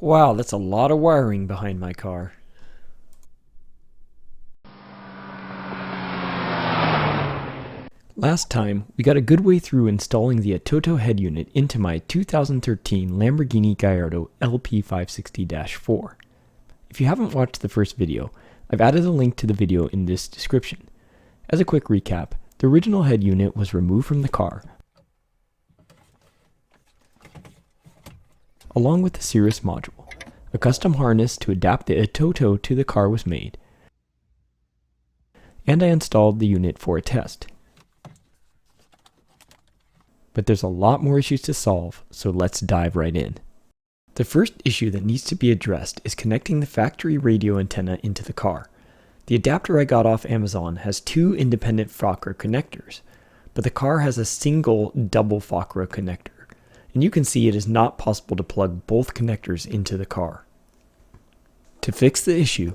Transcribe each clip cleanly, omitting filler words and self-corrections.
Wow, that's a lot of wiring behind my car. Last time, we got a good way through installing the Atoto head unit into my 2013 Lamborghini Gallardo LP 560-4. If you haven't watched the first video, I've added a link to the video in this description. As a quick recap, the original head unit was removed from the car, along with the Cirrus module. A custom harness to adapt the Atoto to the car was made, and I installed the unit for a test. But there's a lot more issues to solve, so let's dive right in. The first issue that needs to be addressed is connecting the factory radio antenna into the car. The adapter I got off Amazon has two independent Fokker connectors, but the car has a single double Fokker connector, and you can see it is not possible to plug both connectors into the car. To fix the issue,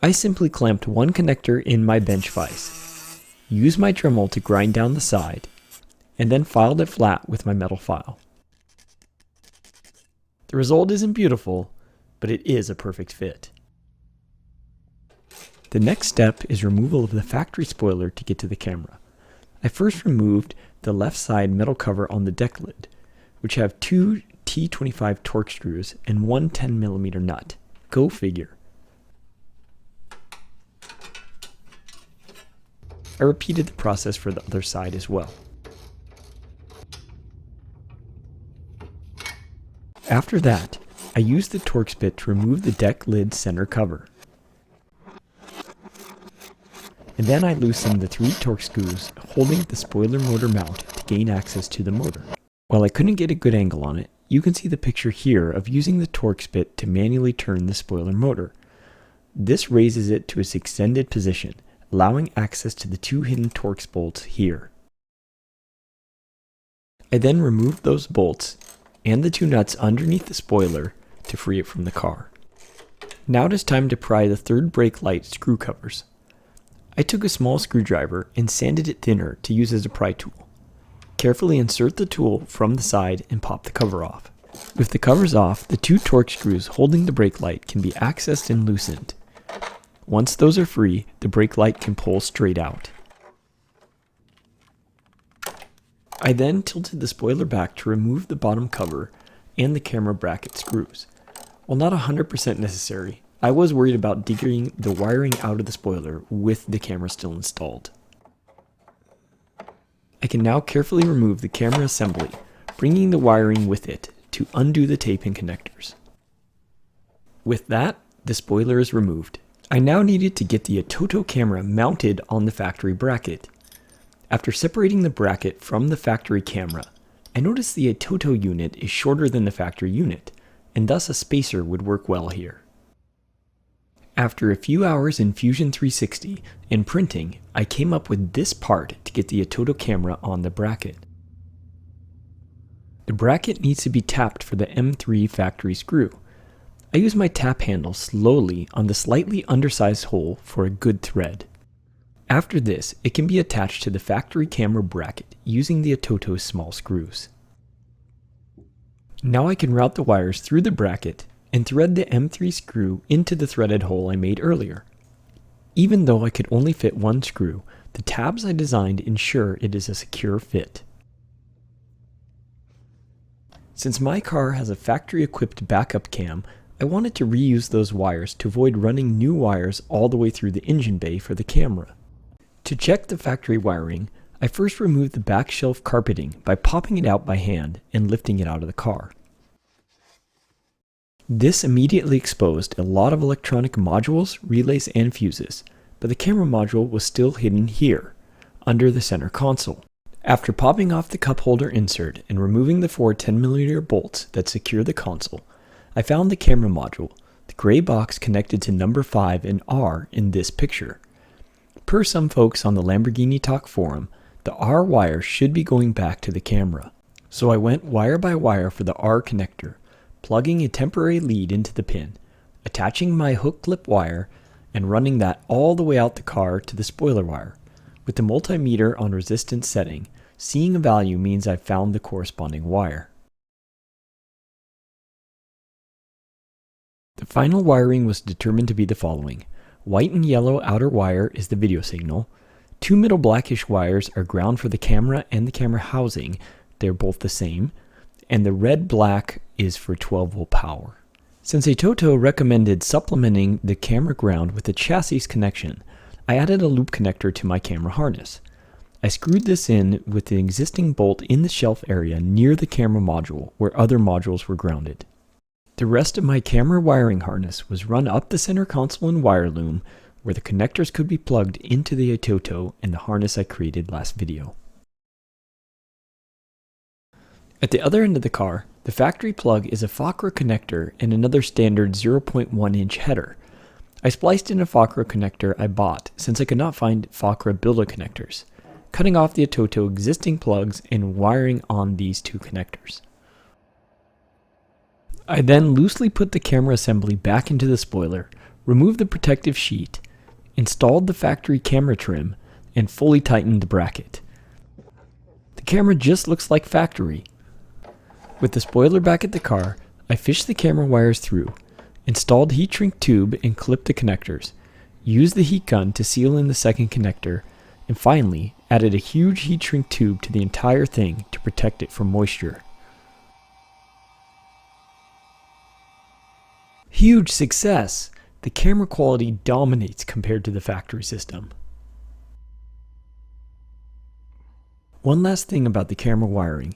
I simply clamped one connector in my bench vise, used my Dremel to grind down the side, and then filed it flat with my metal file. The result isn't beautiful, but it is a perfect fit. The next step is removal of the factory spoiler to get to the camera. I first removed the left side metal cover on the deck lid, which have two T25 torque screws and one 10mm nut. Go figure. I repeated the process for the other side as well. After that, I used the Torx bit to remove the deck lid center cover. And then I loosened the three Torx screws holding the spoiler motor mount to gain access to the motor. While I couldn't get a good angle on it, you can see the picture here of using the Torx bit to manually turn the spoiler motor. This raises it to its extended position, allowing access to the two hidden Torx bolts here. I then removed those bolts and the two nuts underneath the spoiler to free it from the car. Now it is time to pry the third brake light screw covers. I took a small screwdriver and sanded it thinner to use as a pry tool. Carefully insert the tool from the side and pop the cover off. With the covers off, the two Torx screws holding the brake light can be accessed and loosened. Once those are free, the brake light can pull straight out. I then tilted the spoiler back to remove the bottom cover and the camera bracket screws. While not 100% necessary, I was worried about digging the wiring out of the spoiler with the camera still installed. I can now carefully remove the camera assembly, bringing the wiring with it to undo the tape and connectors. With that, the spoiler is removed. I now needed to get the Atoto camera mounted on the factory bracket. After separating the bracket from the factory camera, I noticed the Atoto unit is shorter than the factory unit, and thus a spacer would work well here. After a few hours in Fusion 360 and printing, I came up with this part to get the Atoto camera on the bracket. The bracket needs to be tapped for the M3 factory screw. I use my tap handle slowly on the slightly undersized hole for a good thread. After this, it can be attached to the factory camera bracket using the Atoto's small screws. Now I can route the wires through the bracket and thread the M3 screw into the threaded hole I made earlier. Even though I could only fit one screw, the tabs I designed ensure it is a secure fit. Since my car has a factory-equipped backup cam, I wanted to reuse those wires to avoid running new wires all the way through the engine bay for the camera. To check the factory wiring, I first removed the back shelf carpeting by popping it out by hand and lifting it out of the car. This immediately exposed a lot of electronic modules, relays, and fuses, but the camera module was still hidden here, under the center console. After popping off the cup holder insert and removing the four 10mm bolts that secure the console, I found the camera module, the gray box connected to number 5 and R in this picture. Per some folks on the Lamborghini Talk forum, the R wire should be going back to the camera. So I went wire by wire for the R connector, plugging a temporary lead into the pin, attaching my hook clip wire, and running that all the way out the car to the spoiler wire. With the multimeter on resistance setting, seeing a value means I've found the corresponding wire. The final wiring was determined to be the following. White and yellow outer wire is the video signal. Two middle blackish wires are ground for the camera and the camera housing. They're both the same. And the red-black is for 12-volt power. Since Atoto recommended supplementing the camera ground with a chassis connection, I added a loop connector to my camera harness. I screwed this in with the existing bolt in the shelf area near the camera module where other modules were grounded. The rest of my camera wiring harness was run up the center console and wire loom where the connectors could be plugged into the Atoto and the harness I created last video. At the other end of the car, the factory plug is a Fakra connector and another standard 0.1 inch header. I spliced in a Fakra connector I bought since I could not find Fakra builder connectors, cutting off the Atoto existing plugs and wiring on these two connectors. I then loosely put the camera assembly back into the spoiler, removed the protective sheet, installed the factory camera trim, and fully tightened the bracket. The camera just looks like factory. With the spoiler back at the car, I fished the camera wires through, installed heat shrink tube and clipped the connectors, used the heat gun to seal in the second connector, and finally added a huge heat shrink tube to the entire thing to protect it from moisture. Huge success! The camera quality dominates compared to the factory system. One last thing about the camera wiring.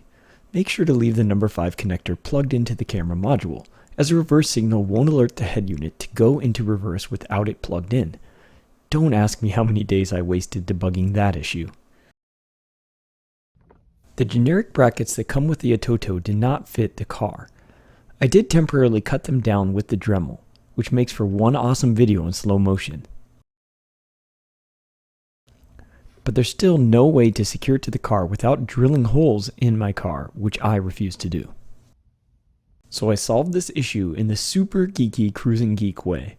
Make sure to leave the number 5 connector plugged into the camera module, as a reverse signal won't alert the head unit to go into reverse without it plugged in. Don't ask me how many days I wasted debugging that issue. The generic brackets that come with the Atoto did not fit the car. I did temporarily cut them down with the Dremel, which makes for one awesome video in slow motion. But there's still no way to secure it to the car without drilling holes in my car, which I refuse to do. So I solved this issue in the super geeky cruising geek way,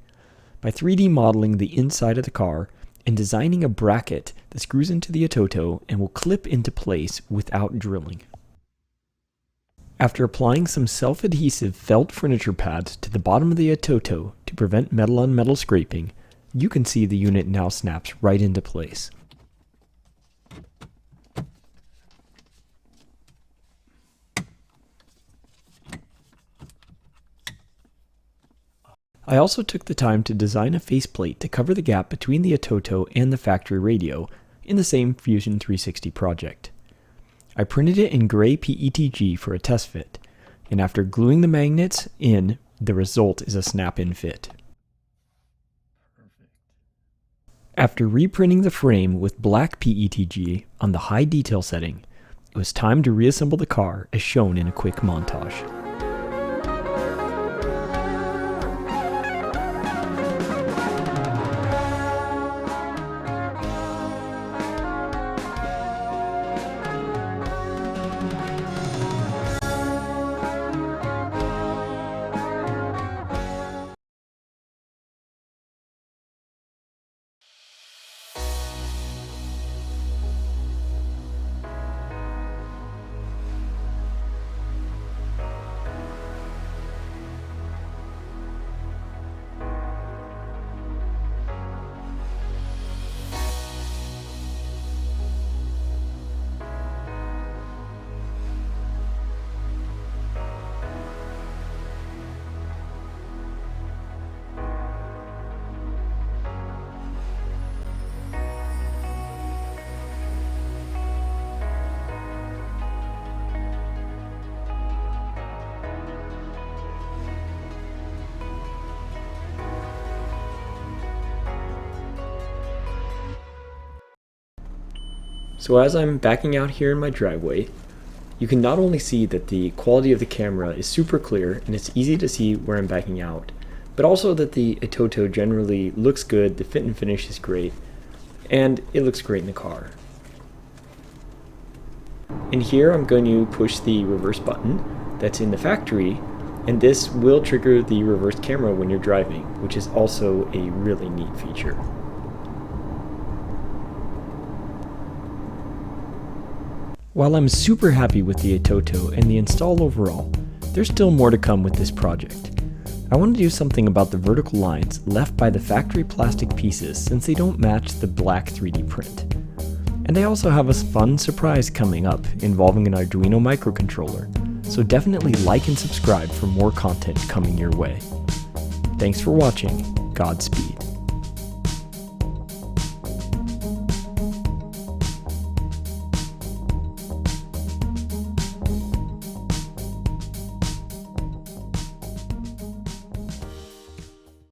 by 3D modeling the inside of the car and designing a bracket that screws into the Atoto and will clip into place without drilling. After applying some self-adhesive felt furniture pads to the bottom of the Atoto to prevent metal-on-metal scraping, you can see the unit now snaps right into place. I also took the time to design a faceplate to cover the gap between the Atoto and the factory radio in the same Fusion 360 project. I printed it in gray PETG for a test fit, and after gluing the magnets in, the result is a snap-in fit. After reprinting the frame with black PETG on the high detail setting, it was time to reassemble the car as shown in a quick montage. So as I'm backing out here in my driveway, you can not only see that the quality of the camera is super clear and it's easy to see where I'm backing out, but also that the Atoto generally looks good, the fit and finish is great, and it looks great in the car. And here I'm going to push the reverse button that's in the factory, and this will trigger the reverse camera when you're driving, which is also a really neat feature. While I'm super happy with the Atoto and the install overall, there's still more to come with this project. I want to do something about the vertical lines left by the factory plastic pieces since they don't match the black 3D print. And I also have a fun surprise coming up involving an Arduino microcontroller, so definitely like and subscribe for more content coming your way. Thanks for watching. Godspeed.